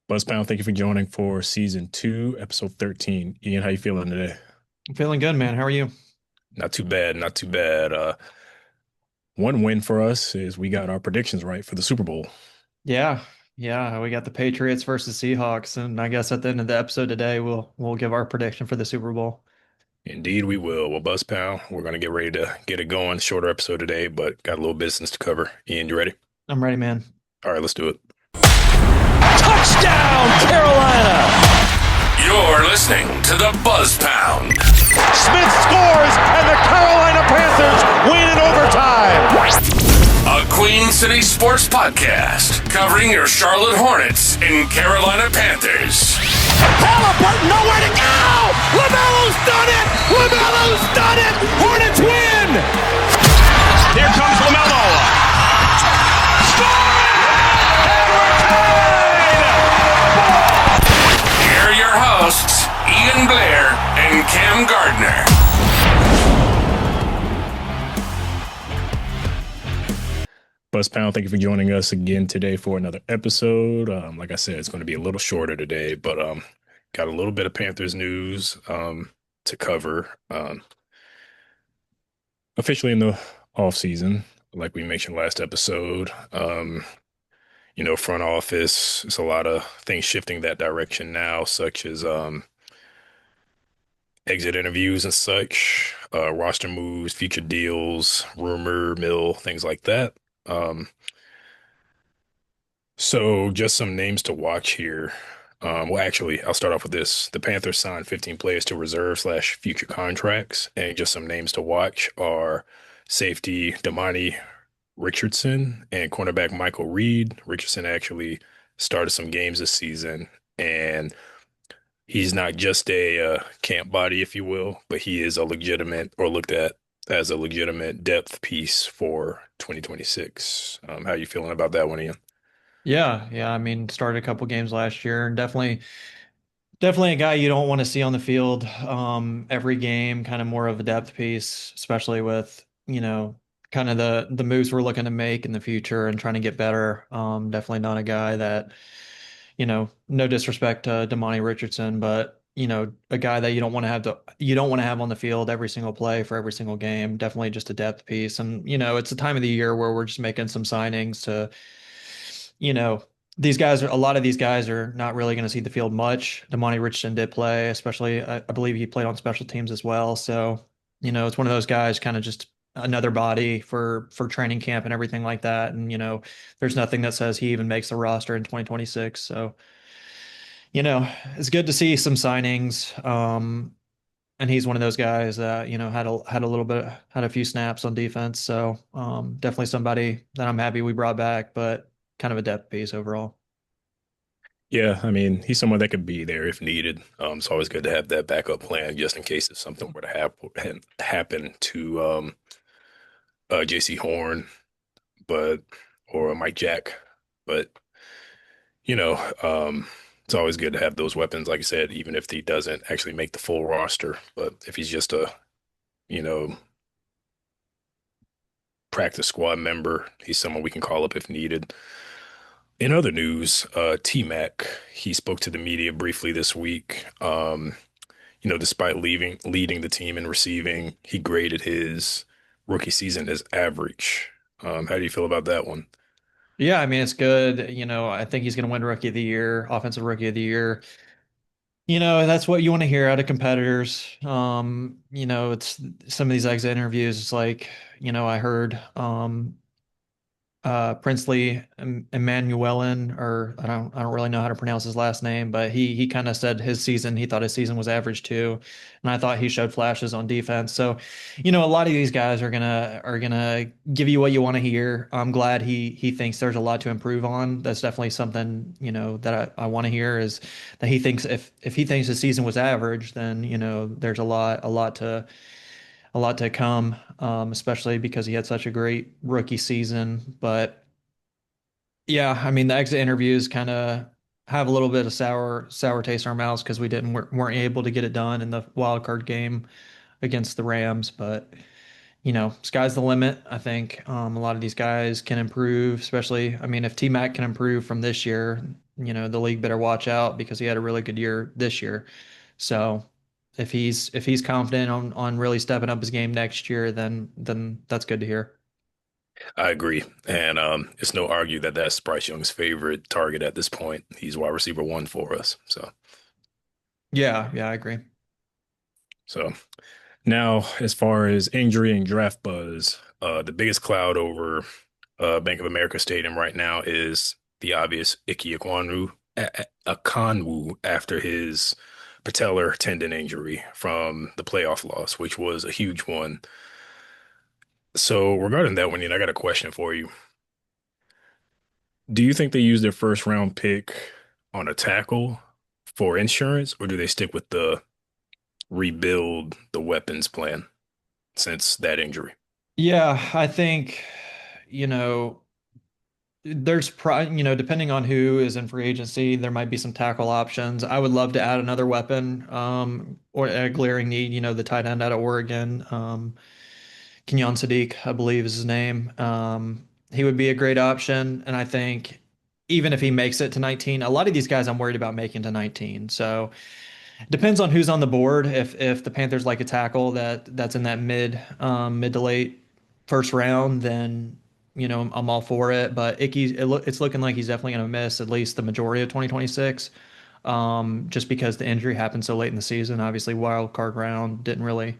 Buzzpound, thank you for joining for season two, episode 13. Ian, how you feeling today? I'm feeling good, man. How are you? Not too bad, not too bad. One win for us is we got our predictions right for the Super Bowl. Yeah, yeah. We got the Patriots versus Seahawks, and I guess at the end of the episode today, we'll give our prediction for the Super Bowl. Indeed, we will. Well, Buzzpound, we're going to get ready to get it going. Shorter episode today, but got a little business to cover. Ian, you ready? I'm ready, man. All right, let's do it. Touchdown, Carolina! You're listening to the Buzz Pound. Smith scores, and the Carolina Panthers win in overtime. A Queen City sports podcast covering your Charlotte Hornets and Carolina Panthers. Halliburton, nowhere to go! LaMelo's done it! LaMelo's done it! Hornets win! Here comes LaMelo. Here are your hosts, Ian Blair and Cam Gardner. Buzzpound, thank you for joining us again today for another episode. Like I said, it's going to be a little shorter today, but got a little bit of Panthers news to cover. Officially in the off season, like we mentioned last episode. Front office, it's a lot of things shifting that direction now, such as exit interviews and such, roster moves, future deals, rumor mill, things like that. Um, so just some names to watch here. Well, actually, I'll start off with this. The Panthers signed 15 players to reserve slash future contracts, and just some names to watch are safety Damani Richardson and cornerback Michael Reed. Richardson actually started some games this season, and he's not just a camp body, if you will, but he is a legitimate or looked at as a legitimate depth piece for 2026. How you feeling about that one, Ian? Yeah, yeah. I mean, started a couple games last year, and definitely a guy you don't want to see on the field every game. Kind of more of a depth piece, especially with kind of the moves we're looking to make in the future and trying to get better. Definitely not a guy that no disrespect to Damani Richardson, but a guy that you don't want to have on the field every single play for every single game. Definitely just a depth piece. And it's a time of the year where we're just making some signings to, you know, a lot of these guys are not really going to see the field much. Damani Richardson did play, especially I believe he played on special teams as well. So, it's one of those guys kind of just another body for training camp and everything like that. And, there's nothing that says he even makes the roster in 2026. So, it's good to see some signings. And he's one of those guys that, had a few snaps on defense. So, definitely somebody that I'm happy we brought back, but kind of a depth piece overall. Yeah, I mean, he's someone that could be there if needed. It's always good to have that backup plan just in case if something were to happen to JC Horn, but or Mike Jack. But you know, um, it's always good to have those weapons, like I said, even if he doesn't actually make the full roster. But if he's just a, you know, practice squad member, he's someone we can call up if needed. In other news, T-Mac, he spoke to the media briefly this week. Despite leading the team in receiving, he graded his rookie season as average. How do you feel about that one? Yeah, I mean, it's good. I think he's going to win Rookie of the Year, Offensive Rookie of the Year. That's what you want to hear out of competitors. It's some of these exit interviews. It's like, I heard Princely Emmanuelin, or I don't really know how to pronounce his last name, but he kind of said he thought his season was average too, and I thought he showed flashes on defense. So, a lot of these guys are gonna give you what you want to hear. I'm glad he thinks there's a lot to improve on. That's definitely something that I want to hear is that he thinks if he thinks his season was average, then there's a lot to come, especially because he had such a great rookie season. But yeah, I mean, the exit interviews kind of have a little bit of sour taste in our mouths because weren't able to get it done in the wild card game against the Rams. But sky's the limit. I think a lot of these guys can improve, especially, I mean, if T-Mac can improve from this year, the league better watch out because he had a really good year this year. So if he's confident on really stepping up his game next year, then that's good to hear. I agree. And it's no argue that that's Bryce Young's favorite target at this point. He's wide receiver one for us. Yeah, yeah, I agree. So now as far as injury and draft buzz, the biggest cloud over Bank of America Stadium right now is the obvious Ickey Ekwonu after his patellar tendon injury from the playoff loss, which was a huge one. So regarding that one, I got a question for you. Do you think they use their first round pick on a tackle for insurance, or do they stick with the rebuild the weapons plan since that injury? Yeah, I think, you know, depending on who is in free agency, there might be some tackle options. I would love to add another weapon, or a glaring need, the tight end out of Oregon, Kenyon Sadiq, I believe is his name. He would be a great option. And I think even if he makes it to 19, a lot of these guys I'm worried about making to 19. So depends on who's on the board. If the Panthers like a tackle that's in that mid to late first round, then I'm all for it. But it's looking like he's definitely going to miss at least the majority of 2026, just because the injury happened so late in the season. Obviously, wild card round didn't really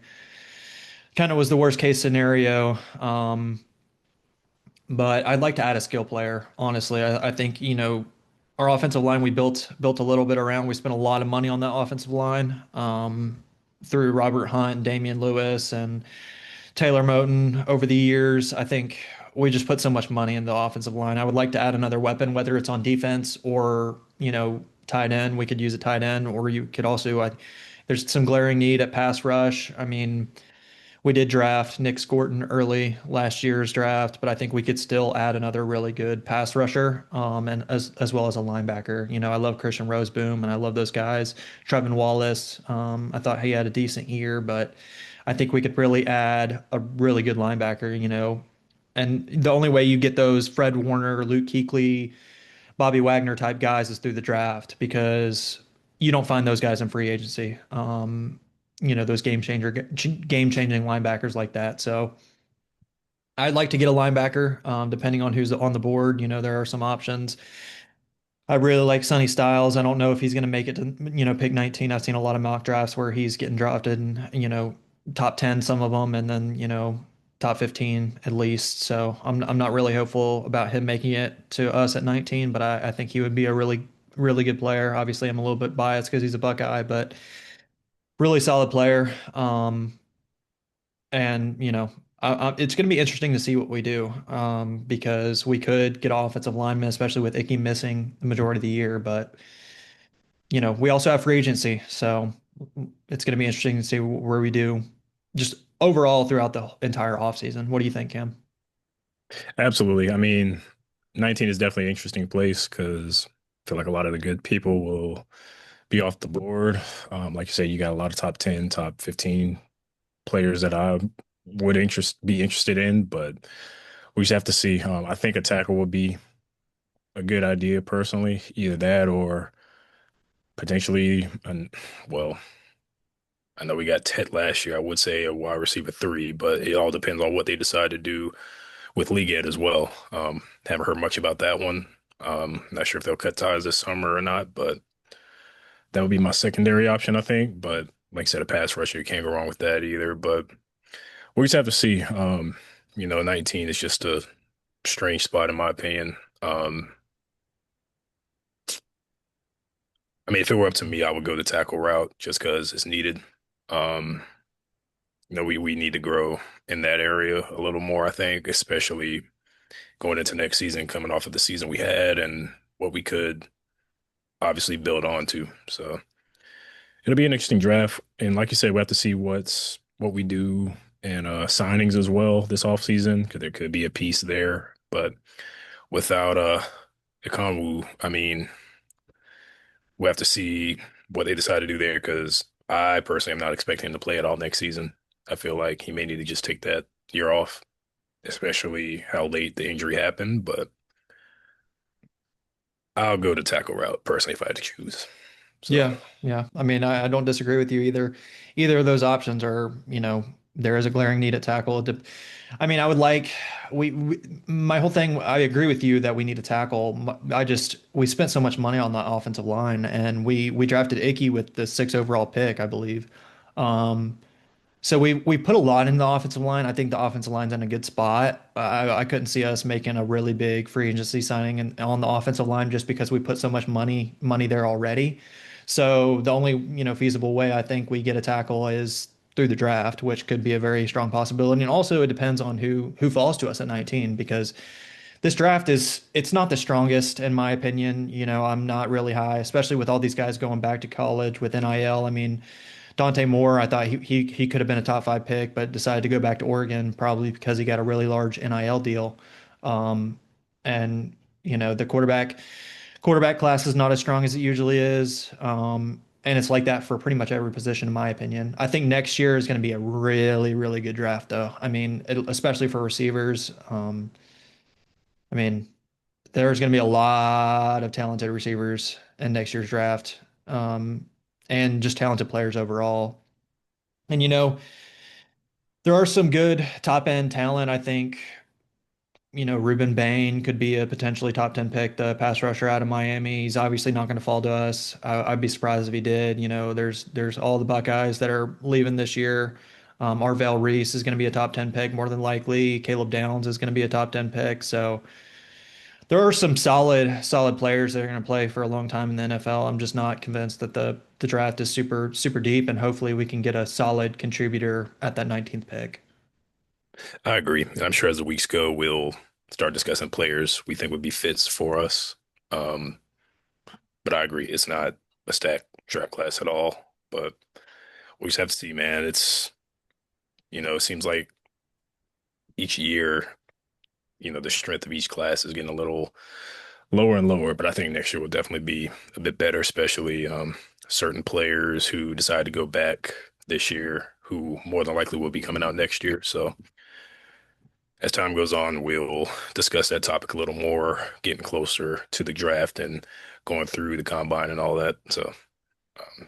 kind of was the worst case scenario. But I'd like to add a skill player. Honestly, I think our offensive line we built a little bit around. We spent a lot of money on that offensive line, through Robert Hunt, Damian Lewis, and Taylor Moton over the years. I think we just put so much money in the offensive line. I would like to add another weapon, whether it's on defense or tight end. We could use a tight end, or you could also. There's some glaring need at pass rush. I mean, we did draft Nick Scorton early last year's draft, but I think we could still add another really good pass rusher, and as well as a linebacker. I love Christian Roseboom, and I love those guys. Trevin Wallace, I thought he had a decent year, but I think we could really add a really good linebacker. And the only way you get those Fred Warner, Luke Kuechly, Bobby Wagner type guys is through the draft because you don't find those guys in free agency. Those game changing linebackers like that. So I'd like to get a linebacker, depending on who's on the board. There are some options. I really like Sonny Styles. I don't know if he's going to make it to, pick 19. I've seen a lot of mock drafts where he's getting drafted and, top 10, some of them, and then, top 15 at least. So I'm not really hopeful about him making it to us at 19, but I think he would be a really, really good player. Obviously, I'm a little bit biased because he's a Buckeye, but really solid player. And it's going to be interesting to see what we do, because we could get offensive linemen, especially with Icky missing the majority of the year. But we also have free agency, so it's going to be interesting to see where we do, just overall throughout the entire offseason. What do you think, Cam? Absolutely. I mean, 19 is definitely an interesting place because I feel like a lot of the good people will be off the board. Like you say, you got a lot of top 10, top 15 players that I would be interested in, but we just have to see. I think a tackle would be a good idea personally, either that or potentially, well, I know we got Ted last year. I would say a wide receiver three, but it all depends on what they decide to do with League Ed as well. Haven't heard much about that one. Not sure if they'll cut ties this summer or not, but that would be my secondary option, I think. But like I said, a pass rusher, you can't go wrong with that either. But we just have to see. 19 is just a strange spot in my opinion. I mean, if it were up to me, I would go the tackle route just because it's needed. Um, we need to grow in that area a little more, I think, especially going into next season, coming off of the season we had and what we could obviously build on to. So it'll be an interesting draft. And like you said, we have to see what we do and signings as well this offseason, because there could be a piece there. But without Ekonwu, I mean, we have to see what they decide to do there because I personally am not expecting him to play at all next season. I feel like he may need to just take that year off, especially how late the injury happened. But I'll go to tackle route personally if I had to choose. So Yeah, yeah. I mean, I don't disagree with you either. Either of those options are, there is a glaring need at tackle. I mean, I would like we my whole thing. I agree with you that we need a tackle. We spent so much money on the offensive line, and we drafted Icky with the sixth overall pick, I believe. Um, so we put a lot in the offensive line. I think the offensive line's in a good spot. I couldn't see us making a really big free agency signing on the offensive line just because we put so much money there already. So the only, feasible way I think we get a tackle is through the draft, which could be a very strong possibility. And also it depends on who falls to us at 19 because this draft it's not the strongest in my opinion. I'm not really high, especially with all these guys going back to college with NIL. I mean, Dante Moore, I thought he could have been a top five pick, but decided to go back to Oregon probably because he got a really large NIL deal. Um, and the quarterback class is not as strong as it usually is. And it's like that for pretty much every position, in my opinion. I think next year is going to be a really, really good draft, though. I mean, especially for receivers. I mean, there's going to be a lot of talented receivers in next year's draft, and just talented players overall. And there are some good top end talent. I think Ruben Bain could be a potentially top 10 pick, the pass rusher out of Miami. He's obviously not going to fall to us. I'd be surprised if he did. There's all the Buckeyes that are leaving this year. Arvell Reese is going to be a top 10 pick more than likely. Caleb Downs is going to be a top 10 pick. So there are some solid players that are going to play for a long time in the NFL. I'm just not convinced that the draft is super super deep, and hopefully we can get a solid contributor at that 19th pick. I agree. I'm sure as the weeks go, we'll start discussing players we think would be fits for us. Um, but I agree, it's not a stacked draft class at all. But we just have to see, man. It seems like each year, the strength of each class is getting a little lower and lower. But I think next year will definitely be a bit better, especially certain players who decide to go back this year, who more than likely will be coming out next year. So as time goes on, we'll discuss that topic a little more, getting closer to the draft and going through the combine and all that. So, um,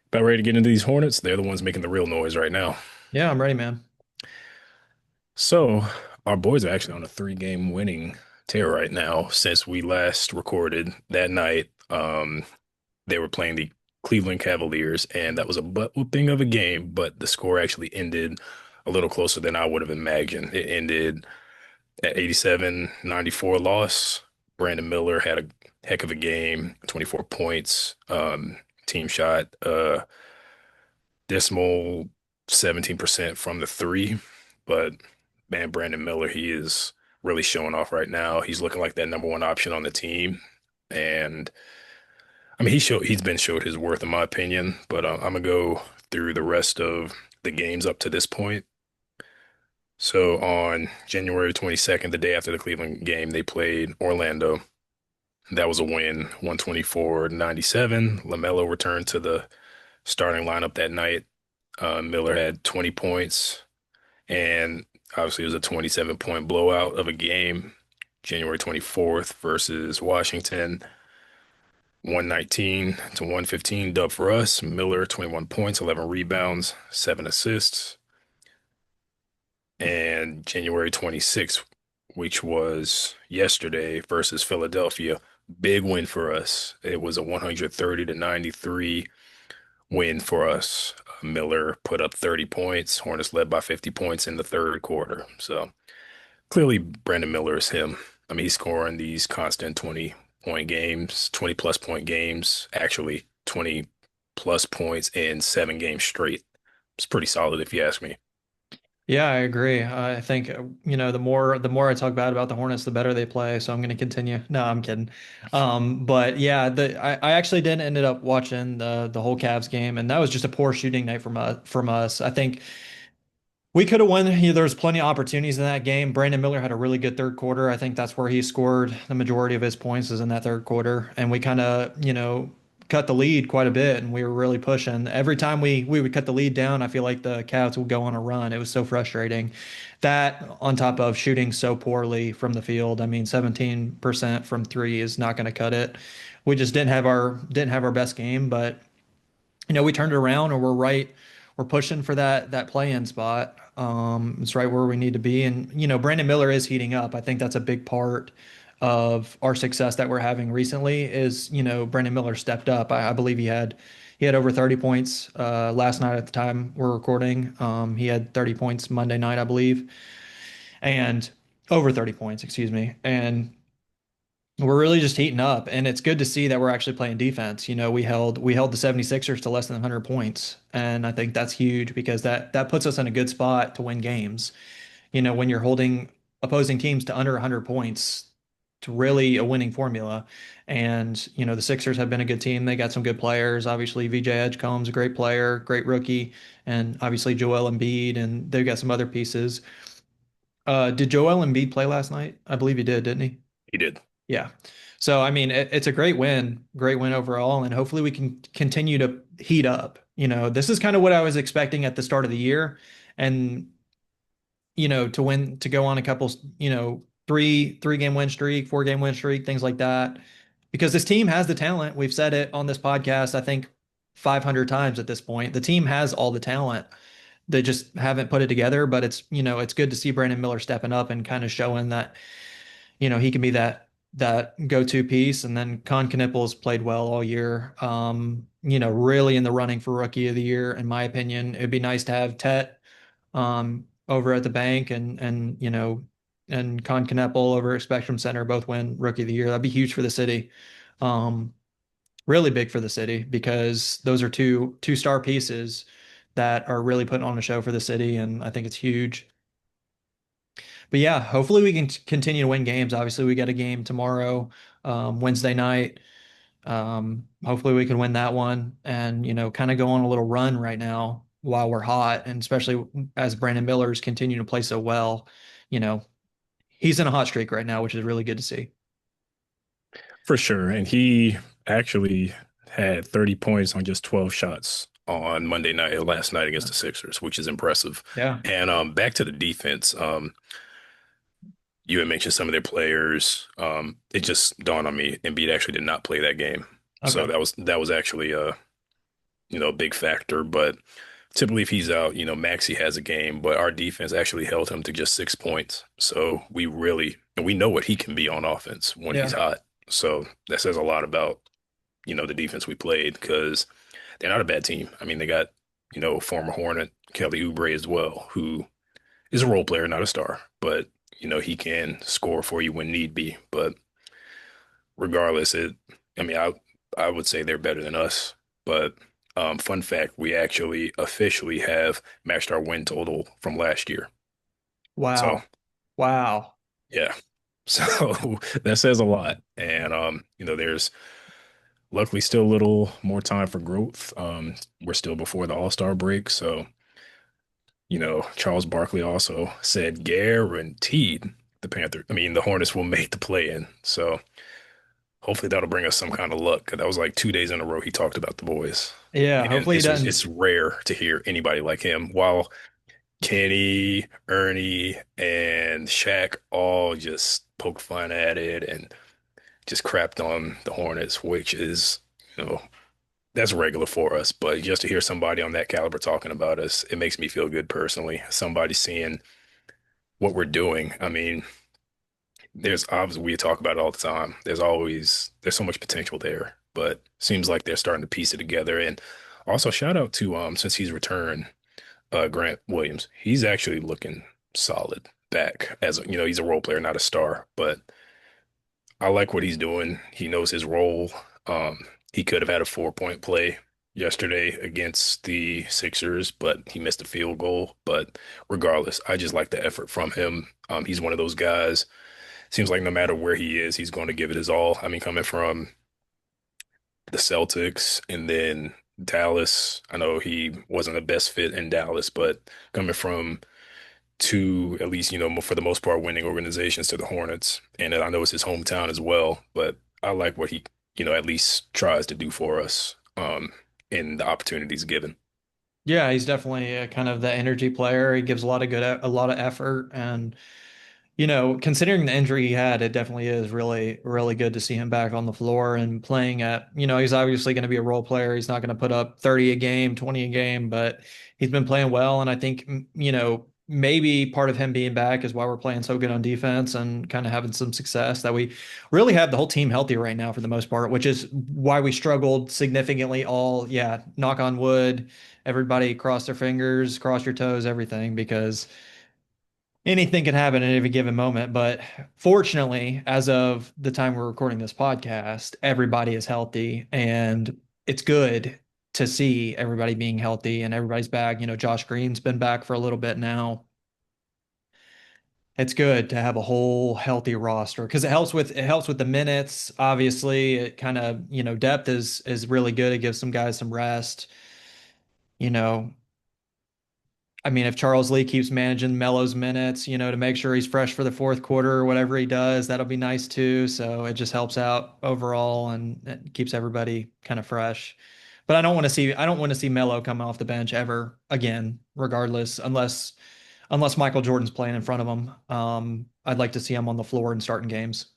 about ready to get into these Hornets. They're the ones making the real noise right now. Yeah, I'm ready, man. So, our boys are actually on a three-game winning tear right now since we last recorded that night. They were playing the Cleveland Cavaliers, and that was a butt whooping of a game, but the score actually ended a little closer than I would have imagined. It ended at 87-94 loss. Brandon Miller had a heck of a game, 24 points. Team shot dismal 17% from the three. But man, Brandon Miller, he is really showing off right now. He's looking like that number one option on the team. And I mean, he's been showed his worth in my opinion, but I'm gonna go through the rest of the games up to this point. So on January 22nd, the day after the Cleveland game, they played Orlando. That was a win, 124-97. LaMelo returned to the starting lineup that night. Miller had 20 points, and obviously it was a 27-point blowout of a game. January 24th versus Washington, 119-115 dub for us. Miller, 21 points, 11 rebounds, 7 assists. And January 26th, which was yesterday versus Philadelphia, big win for us. It was a 130-93 win for us. Miller put up 30 points. Hornets led by 50 points in the third quarter. So clearly, Brandon Miller is him. I mean, he's scoring these constant 20-point games, 20 plus point games, actually 20 plus points in 7 games straight. It's pretty solid if you ask me. Yeah, I agree. I think the more I talk bad about the Hornets, the better they play. So I'm going to continue. No, I'm kidding. But yeah, I actually did ended up watching the whole Cavs game, and that was just a poor shooting night from us. I think we could have won. There's plenty of opportunities in that game. Brandon Miller had a really good third quarter. I think that's where he scored the majority of his points is in that third quarter, and we kind of cut the lead quite a bit, and we were really pushing. Every time we would cut the lead down, I feel like the Cavs would go on a run. It was so frustrating. That on top of shooting so poorly from the field. I mean, 17% from three is not going to cut it. We just didn't have our best game, but we turned it around, and we're right. We're pushing for that play-in spot. It's right where we need to be. And Brandon Miller is heating up. I think that's a big part of our success that we're having recently. Is Brandon Miller stepped up. I believe he had over 30 points last night at the time we're recording. He had 30 points Monday night, I believe, and over 30 points, excuse me. And we're really just heating up, and it's good to see that we're actually playing defense. We held the 76ers to less than 100 points, and I think that's huge because that puts us in a good spot to win games. When you're holding opposing teams to under 100 points, it's really a winning formula. And the Sixers have been a good team. They got some good players. Obviously, VJ Edgecombe's a great player, great rookie, and obviously Joel Embiid, and they've got some other pieces. Did Joel Embiid play last night? I believe he did, didn't he? He did. Yeah. So, I mean, it's a great win overall, and hopefully we can continue to heat up. This is kind of what I was expecting at the start of the year, and to go on a couple, three game win streak, 4 game win streak, things like that, because this team has the talent. We've said it on this podcast, I think 500 times at this point. The team has all the talent. They just haven't put it together, but it's good to see Brandon Miller stepping up and kind of showing that he can be that go-to piece. And then Con Knippel's played well all year. Really in the running for rookie of the year, in my opinion. It'd be nice to have Tet over at the bank and Con Kneppel over at Spectrum Center both win rookie of the year. That'd be huge for the city. Really big for the city because those are two star pieces that are really putting on a show for the city, and I think it's huge. But yeah, hopefully we can continue to win games. Obviously, we got a game tomorrow, Wednesday night. Hopefully we can win that one and, kind of go on a little run right now while we're hot. And especially as Brandon Miller's continue to play so well, he's in a hot streak right now, which is really good to see. For sure. And he actually had 30 points on just 12 shots on Monday night, last night against the Sixers, which is impressive. Yeah. And back to the defense. You had mentioned some of their players. It just dawned on me, Embiid actually did not play that game. Okay. So that was actually a big factor. But typically if he's out, Maxey has a game, but our defense actually held him to just 6 points. So we know what he can be on offense when he's hot. So that says a lot about, the defense we played because they're not a bad team. I mean, they got, former Hornet Kelly Oubre as well, who is a role player, not a star, but he can score for you when need be. But regardless, I would say they're better than us. But fun fact, we actually officially have matched our win total from last year. Wow. So, wow. Yeah. So that says a lot. And there's luckily still a little more time for growth. We're still before the All-Star break, so Charles Barkley also said guaranteed the Hornets will make the play-in. So hopefully that'll bring us some kind of luck. 'Cause that was like 2 days in a row he talked about the boys. Yeah, And hopefully he doesn't. it's rare to hear anybody like him. While Kenny, Ernie, and Shaq all just poke fun at it and just crapped on the Hornets, which is, that's regular for us. But just to hear somebody on that caliber talking about us, it makes me feel good personally. Somebody seeing what we're doing. I mean, there's obviously, we talk about it all the time. There's so much potential there, but seems like they're starting to piece it together. And also shout out to, since he's returned, Grant Williams. He's actually looking solid back as, he's a role player, not a star, but I like what he's doing. He knows his role. He could have had a 4-point play yesterday against the Sixers, but he missed a field goal. But regardless, I just like the effort from him. He's one of those guys. Seems like no matter where he is, he's going to give it his all. I mean, coming from the Celtics and then Dallas, I know he wasn't the best fit in Dallas, but coming from two, at least, for the most part, winning organizations to the Hornets. And I know it's his hometown as well, but I like what at least tries to do for us in the opportunities given. Yeah, he's definitely kind of the energy player. He gives a lot of a lot of effort, and considering the injury he had, it definitely is really, really good to see him back on the floor and playing at, he's obviously going to be a role player. He's not going to put up 30 a game, 20 a game, but he's been playing well. And I think, maybe part of him being back is why we're playing so good on defense and kind of having some success that we really have the whole team healthy right now for the most part, which is why we struggled significantly yeah, knock on wood, everybody cross their fingers, cross your toes, everything, because anything can happen at any given moment. But fortunately, as of the time we're recording this podcast, everybody is healthy, and it's good to see everybody being healthy and everybody's back. Josh Green's been back for a little bit now. It's good to have a whole healthy roster because it helps with the minutes. Obviously, it kind of, depth is really good. It gives some guys some rest. You know, I mean, if Charles Lee keeps managing Melo's minutes, to make sure he's fresh for the fourth quarter or whatever he does, that'll be nice too. So it just helps out overall and it keeps everybody kind of fresh. But I don't want to see Melo come off the bench ever again, regardless, unless Michael Jordan's playing in front of him. I'd like to see him on the floor and starting games.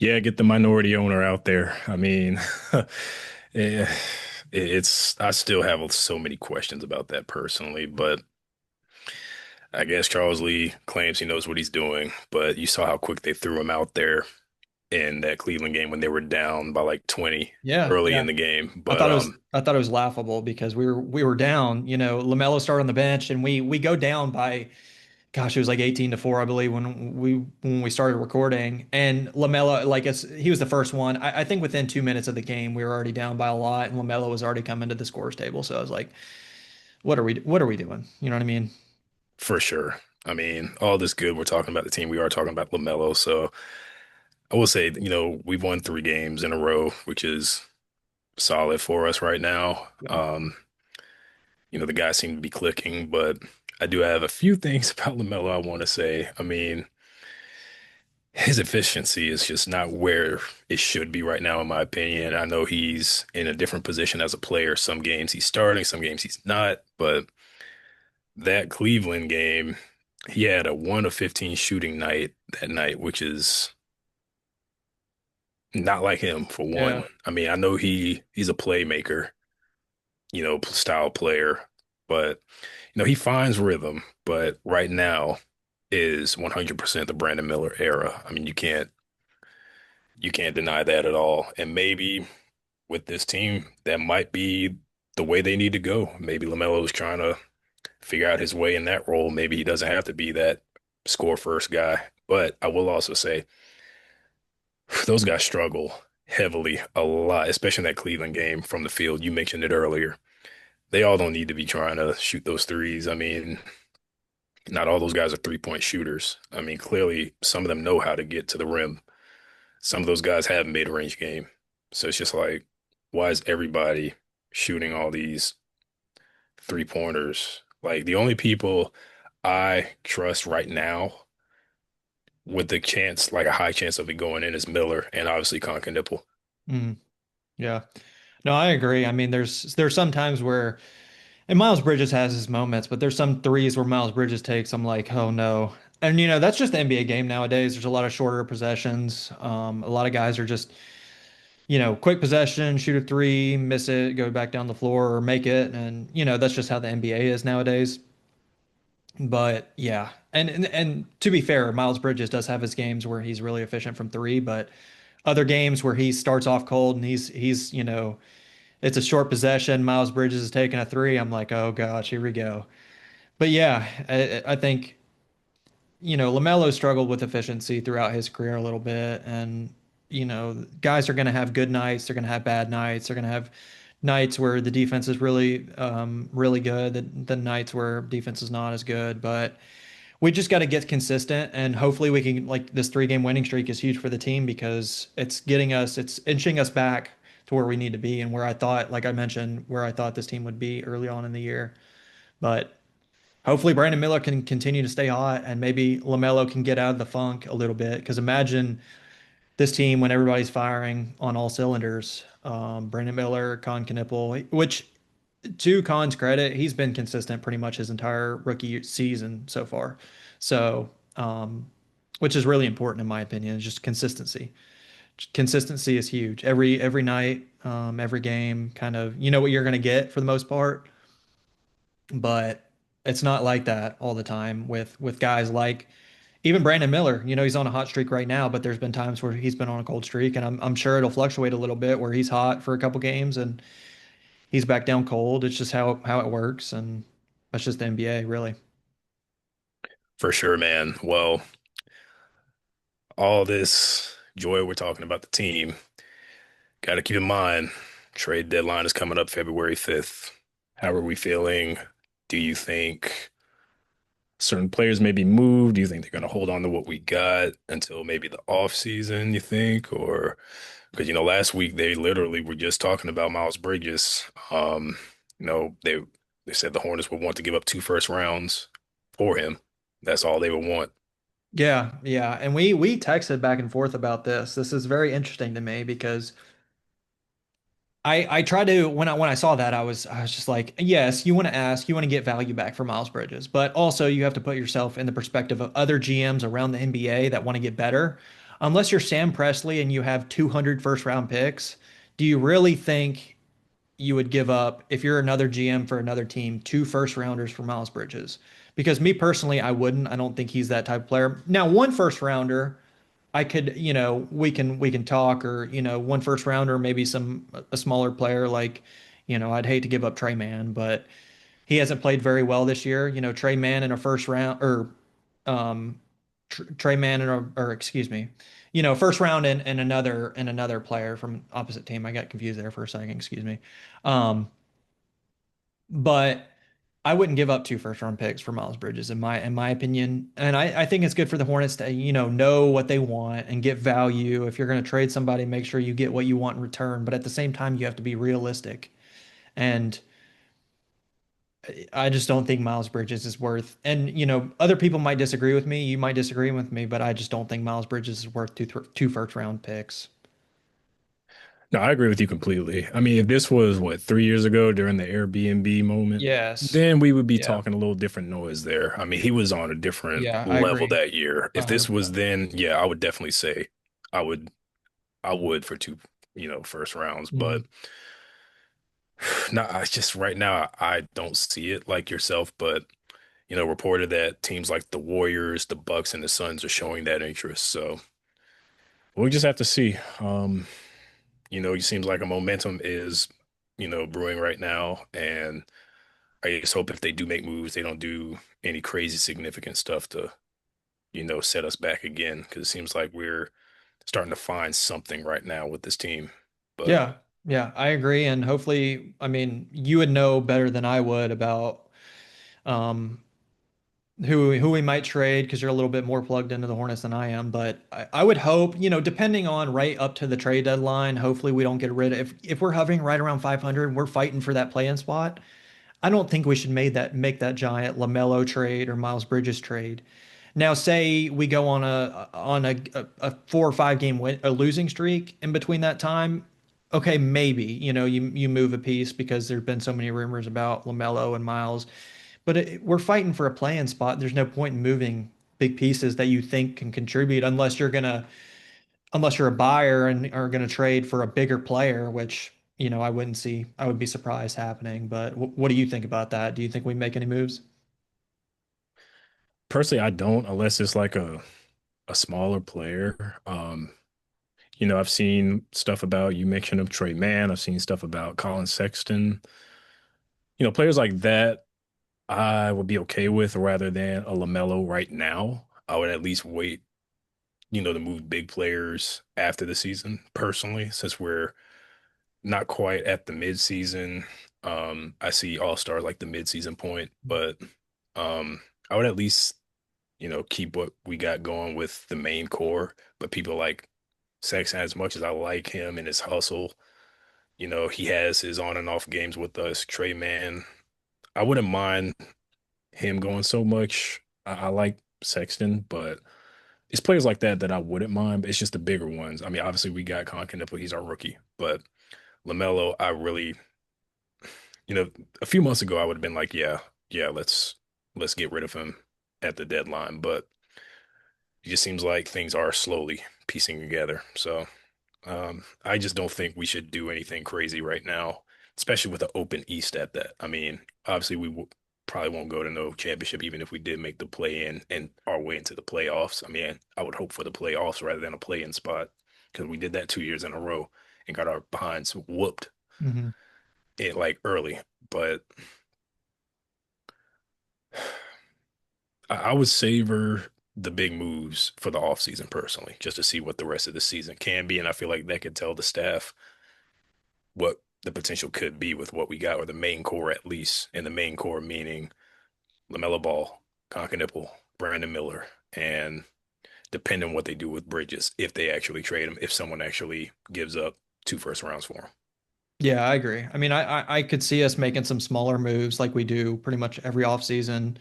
Yeah, get the minority owner out there. I mean, yeah, I still have so many questions about that personally, but I guess Charles Lee claims he knows what he's doing, but you saw how quick they threw him out there in that Cleveland game when they were down by like 20 Yeah, early yeah. in the game. I But thought it was I thought it was laughable because we were down. LaMelo started on the bench and we go down by, gosh, it was like 18-4, I believe, when we started recording. And LaMelo, like he was the first one. I think within 2 minutes of the game, we were already down by a lot, and LaMelo was already coming to the scores table. So I was like, what are we doing? You know what I mean? for sure. I mean, all this good we're talking about the team, we are talking about LaMelo. So I will say, we've won 3 games in a row, which is solid for us right now. Yeah. The guys seem to be clicking, but I do have a few things about LaMelo I want to say. I mean, his efficiency is just not where it should be right now, in my opinion. I know he's in a different position as a player. Some games he's starting, some games he's not. But that Cleveland game, he had a 1 of 15 shooting night that night, which is not like him for Yeah. one. I mean, I know he's a playmaker, style player, but he finds rhythm. But right now is 100% the Brandon Miller era. I mean, you can't deny that at all. And maybe with this team, that might be the way they need to go. Maybe LaMelo is trying to figure out his way in that role. Maybe he doesn't have to be that score first guy. But I will also say those guys struggle heavily a lot, especially in that Cleveland game from the field. You mentioned it earlier. They all don't need to be trying to shoot those threes. I mean, not all those guys are 3-point shooters. I mean, clearly some of them know how to get to the rim. Some of those guys have mid-range game. So it's just like, why is everybody shooting all these 3-pointers? Like the only people I trust right now with the chance, like a high chance of it going in, is Miller and obviously Nipple. Mm, yeah. No, I agree. I mean, there's some times where, and Miles Bridges has his moments, but there's some threes where Miles Bridges takes, I'm like, oh no. And that's just the NBA game nowadays. There's a lot of shorter possessions. A lot of guys are just, quick possession, shoot a three, miss it, go back down the floor or make it. And, that's just how the NBA is nowadays. But yeah. And to be fair, Miles Bridges does have his games where he's really efficient from three, but other games where he starts off cold and he's, it's a short possession. Miles Bridges is taking a three. I'm like, oh gosh, here we go. But yeah, I think LaMelo struggled with efficiency throughout his career a little bit, and guys are going to have good nights. They're going to have bad nights. They're going to have nights where the defense is really, really good. The nights where defense is not as good, but we just got to get consistent, and hopefully we can, like, this 3-game winning streak is huge for the team because it's inching us back to where we need to be and where I thought, like I mentioned, where I thought this team would be early on in the year. But hopefully Brandon Miller can continue to stay hot and maybe LaMelo can get out of the funk a little bit. Because imagine this team, when everybody's firing on all cylinders, Brandon Miller, Con Knipple, which to Con's credit, he's been consistent pretty much his entire rookie season so far. So, which is really important in my opinion, is just consistency. Consistency is huge. Every night, every game, kind of you know what you're going to get for the most part, but it's not like that all the time with guys like even Brandon Miller. You know, he's on a hot streak right now, but there's been times where he's been on a cold streak, and I'm sure it'll fluctuate a little bit where he's hot for a couple games and he's back down cold. It's just how it works, and that's just the NBA, really. For sure, man. Well, all this joy we're talking about the team, got to keep in mind, trade deadline is coming up February 5th. How are we feeling? Do you think certain players may be moved? Do you think they're going to hold on to what we got until maybe the off season, you think? Or because last week they literally were just talking about Miles Bridges. They said the Hornets would want to give up two first rounds for him. That's all they would want. Yeah, yeah. And we texted back and forth about this. This is very interesting to me because I try to when I saw that I was just like, yes, you want to ask, you want to get value back for Miles Bridges, but also you have to put yourself in the perspective of other GMs around the NBA that want to get better. Unless you're Sam Prestly and you have 200 first round picks, do you really think you would give up if you're another GM for another team, two first rounders for Miles Bridges? Because me personally, I wouldn't. I don't think he's that type of player. Now, one first rounder I could, we can talk or, one first rounder, maybe a smaller player like, I'd hate to give up Trey Mann, but he hasn't played very well this year. Trey Mann in a first round or Trey Mann in or excuse me, first round and another player from opposite team. I got confused there for a second, excuse me. Um, but I wouldn't give up two first round picks for Miles Bridges in my opinion. And I think it's good for the Hornets to, know what they want and get value. If you're going to trade somebody, make sure you get what you want in return. But at the same time, you have to be realistic. And I just don't think Miles Bridges is worth, and other people might disagree with me. You might disagree with me, but I just don't think Miles Bridges is worth two first round picks. No, I agree with you completely. I mean, if this was what 3 years ago during the Airbnb moment, Yes. then we would be Yeah. talking a little different noise there. I mean, he was on a different Yeah, I level agree. that year. If this was 100%. then, yeah, I would definitely say I would I would for two, first rounds. But Mhm. no, I just right now I don't see it like yourself, but reported that teams like the Warriors, the Bucks, and the Suns are showing that interest. So we just have to see. It seems like a momentum is, brewing right now, and I just hope if they do make moves, they don't do any crazy significant stuff to, set us back again. Because it seems like we're starting to find something right now with this team. But Yeah, yeah, I agree. And hopefully, I mean, you would know better than I would about um, who we might trade because you're a little bit more plugged into the Hornets than I am. But I would hope, depending on right up to the trade deadline, hopefully we don't get rid of if we're hovering right around 500, we're fighting for that play-in spot. I don't think we should make that giant LaMelo trade or Miles Bridges trade. Now, say we go on a 4 or 5 game a losing streak in between that time. Okay, maybe you move a piece because there's been so many rumors about LaMelo and Miles, but we're fighting for a play-in spot. There's no point in moving big pieces that you think can contribute unless you're a buyer and are gonna trade for a bigger player, which I wouldn't see. I would be surprised happening. But what do you think about that? Do you think we make any moves? personally, I don't unless it's like a smaller player. I've seen stuff about you mentioned of Trey Mann. I've seen stuff about Colin Sexton. Players like that I would be okay with rather than a LaMelo right now. I would at least wait, to move big players after the season, personally, since we're not quite at the midseason. I see All-Star like the midseason point, but I would at least, keep what we got going with the main core. But people like Sexton, as much as I like him and his hustle, he has his on and off games with us. Trey Man, I wouldn't mind him going so much. I like Sexton, but it's players like that that I wouldn't mind, but it's just the bigger ones. I mean, obviously we got Nipple, he's our rookie, but LaMelo, I really, you know, a few months ago I would have been like, yeah, let's get rid of him at the deadline, but it just seems like things are slowly piecing together. So I just don't think we should do anything crazy right now, especially with the open East at that. I mean, obviously probably won't go to no championship even if we did make the play in and our way into the playoffs. I mean, I would hope for the playoffs rather than a play-in spot because we did that 2 years in a row and got our behinds whooped Hmm. it like early. But I would savor the big moves for the offseason personally, just to see what the rest of the season can be. And I feel like that could tell the staff what the potential could be with what we got, or the main core at least. And the main core meaning LaMelo Ball, Nipple, Brandon Miller, and depending on what they do with Bridges, if they actually trade him, if someone actually gives up 2 first rounds for him. Yeah, I agree. I mean, I could see us making some smaller moves like we do pretty much every offseason.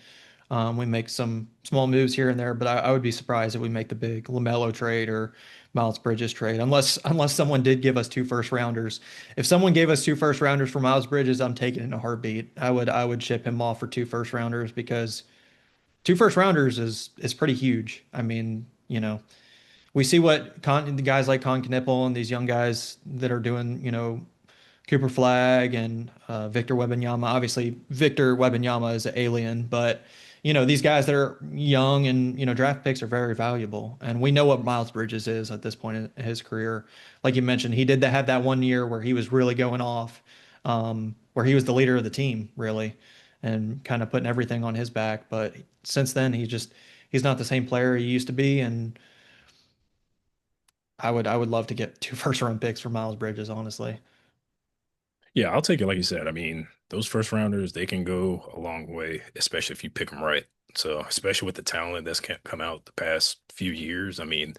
We make some small moves here and there, but I would be surprised if we make the big LaMelo trade or Miles Bridges trade, unless someone did give us 2 first rounders. If someone gave us 2 first rounders for Miles Bridges, I'm taking it in a heartbeat. I would ship him off for 2 first rounders because 2 first rounders is pretty huge. I mean, we see what the guys like Knippel and these young guys that are doing, Cooper Flag and Victor Wembanyama. Obviously, Victor Wembanyama is an alien, but these guys that are young and draft picks are very valuable. And we know what Miles Bridges is at this point in his career. Like you mentioned, he did have that one year where he was really going off, where he was the leader of the team, really, and kind of putting everything on his back. But since then, he's not the same player he used to be. And I would love to get 2 first round picks for Miles Bridges, honestly. Yeah, I'll take it like you said. I mean, those first rounders, they can go a long way, especially if you pick them right. So, especially with the talent that's come out the past few years. I mean,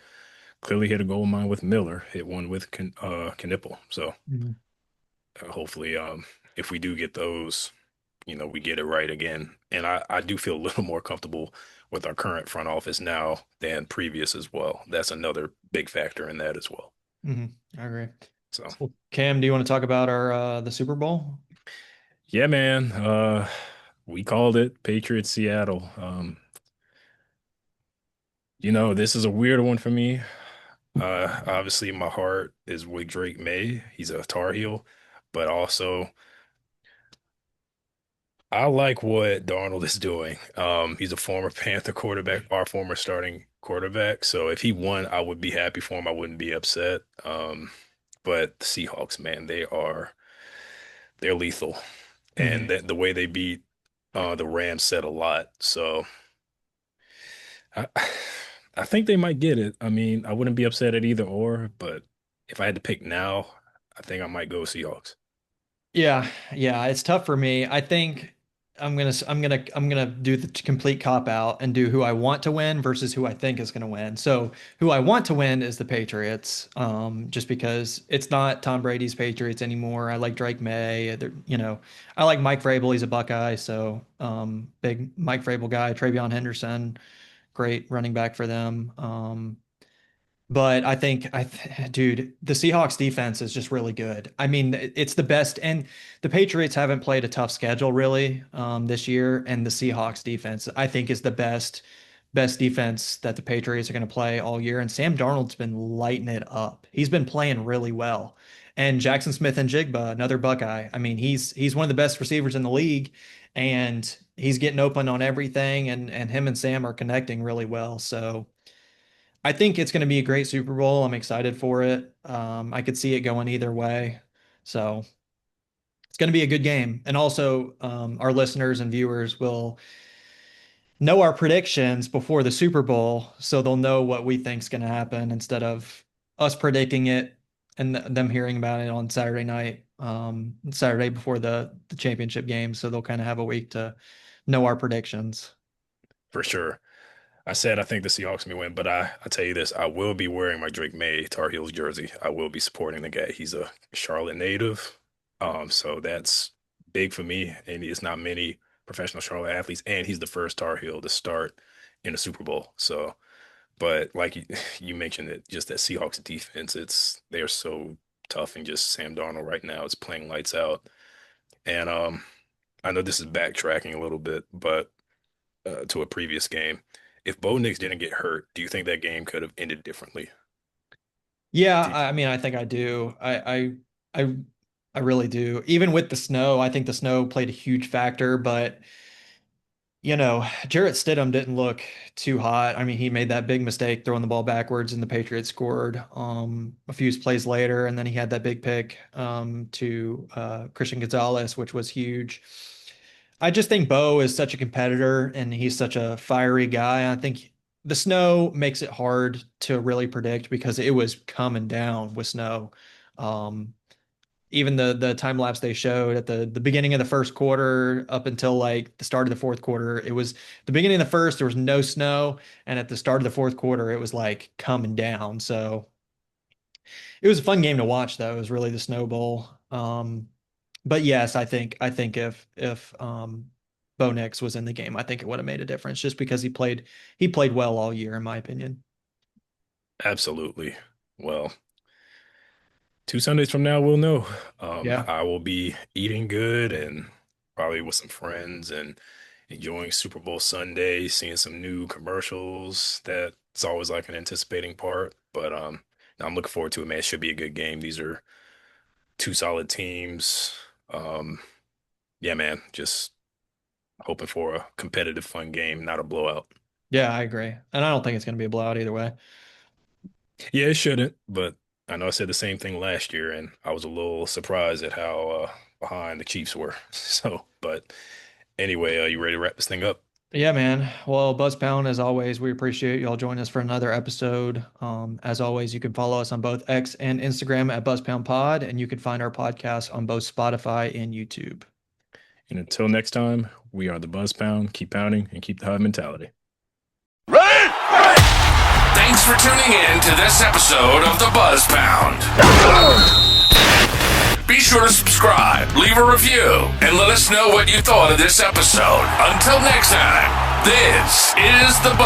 clearly hit a gold mine with Miller, hit one with Knipple. So, Mhm. hopefully, if we do get those, we get it right again. And I do feel a little more comfortable with our current front office now than previous as well. That's another big factor in that as well. I agree. So, So, Cam, do you want to talk about our the Super Bowl? yeah, man. We called it Patriots Seattle. This is a weird one for me. Obviously, my heart is with Drake May. He's a Tar Heel, but also I like what Darnold is doing. He's a former Panther quarterback, our former starting quarterback. So if he won, I would be happy for him. I wouldn't be upset. But the Seahawks, man, they're lethal, and Mhm. the way they beat the Rams said a lot. So I, I think they might get it. I mean, I wouldn't be upset at either or, but if I had to pick now, I think I might go Seahawks. Yeah, yeah, it's tough for me. I think I'm gonna do the complete cop out and do who I want to win versus who I think is gonna win. So who I want to win is the Patriots, just because it's not Tom Brady's Patriots anymore. I like Drake May. I like Mike Vrabel. He's a Buckeye, so big Mike Vrabel guy. Travion Henderson, great running back for them. But dude, the Seahawks defense is just really good. I mean, it's the best, and the Patriots haven't played a tough schedule really this year, and the Seahawks defense I think is the best defense that the Patriots are going to play all year. And Sam Darnold's been lighting it up. He's been playing really well. And Jackson Smith and Jigba, another Buckeye. I mean, he's one of the best receivers in the league, and he's getting open on everything, and him and Sam are connecting really well. So. I think it's going to be a great Super Bowl. I'm excited for it. I could see it going either way. So it's going to be a good game. And also, our listeners and viewers will know our predictions before the Super Bowl. So they'll know what we think is going to happen instead of us predicting it and them hearing about it on Saturday night, Saturday before the championship game. So they'll kind of have a week to know our predictions. For sure. I said I think the Seahawks may win, but I tell you this, I will be wearing my Drake May Tar Heels jersey. I will be supporting the guy. He's a Charlotte native. So that's big for me. And it's not many professional Charlotte athletes, and he's the first Tar Heel to start in a Super Bowl. So But like you mentioned it, just that Seahawks defense, they are so tough, and just Sam Darnold right now is playing lights out. And I know this is backtracking a little bit, but to a previous game, if Bo Nix didn't get hurt, do you think that game could have ended differently? Yeah, Do- I mean, I think I do. I I really do. Even with the snow, I think the snow played a huge factor, but Jarrett Stidham didn't look too hot. I mean, he made that big mistake throwing the ball backwards, and the Patriots scored a few plays later, and then he had that big pick to Christian Gonzalez, which was huge. I just think Bo is such a competitor, and he's such a fiery guy. I think the snow makes it hard to really predict because it was coming down with snow. Um, Even the time lapse they showed at the beginning of the first quarter up until like the start of the fourth quarter, it was the beginning of the first, there was no snow, and at the start of the fourth quarter, it was like coming down. So it was a fun game to watch, though. It was really the Snow Bowl. But yes, I think if Bo Nix was in the game, I think it would have made a difference just because he played well all year, in my opinion. Absolutely. Well, 2 Sundays from now, we'll know. Yeah. I will be eating good and probably with some friends and enjoying Super Bowl Sunday, seeing some new commercials. That's always like an anticipating part. But I'm looking forward to it, man. It should be a good game. These are two solid teams. Um, yeah, man. Just hoping for a competitive, fun game, not a blowout. Yeah, I agree. And I don't think it's going to be a blowout either way. Yeah, it shouldn't, but I know I said the same thing last year, and I was a little surprised at how behind the Chiefs were. So, but anyway, you ready to wrap this thing up? Yeah, man. Well, Buzzpound, as always, we appreciate y'all joining us for another episode. As always, you can follow us on both X and Instagram at Buzzpound Pod, and you can find our podcast on both Spotify and YouTube. And until next time, we are the Buzz Pound. Keep pounding and keep the high mentality. Thanks for tuning in to this episode of the Buzz Pound. Be sure to subscribe, leave a review, and let us know what you thought of this episode. Until next time, this is the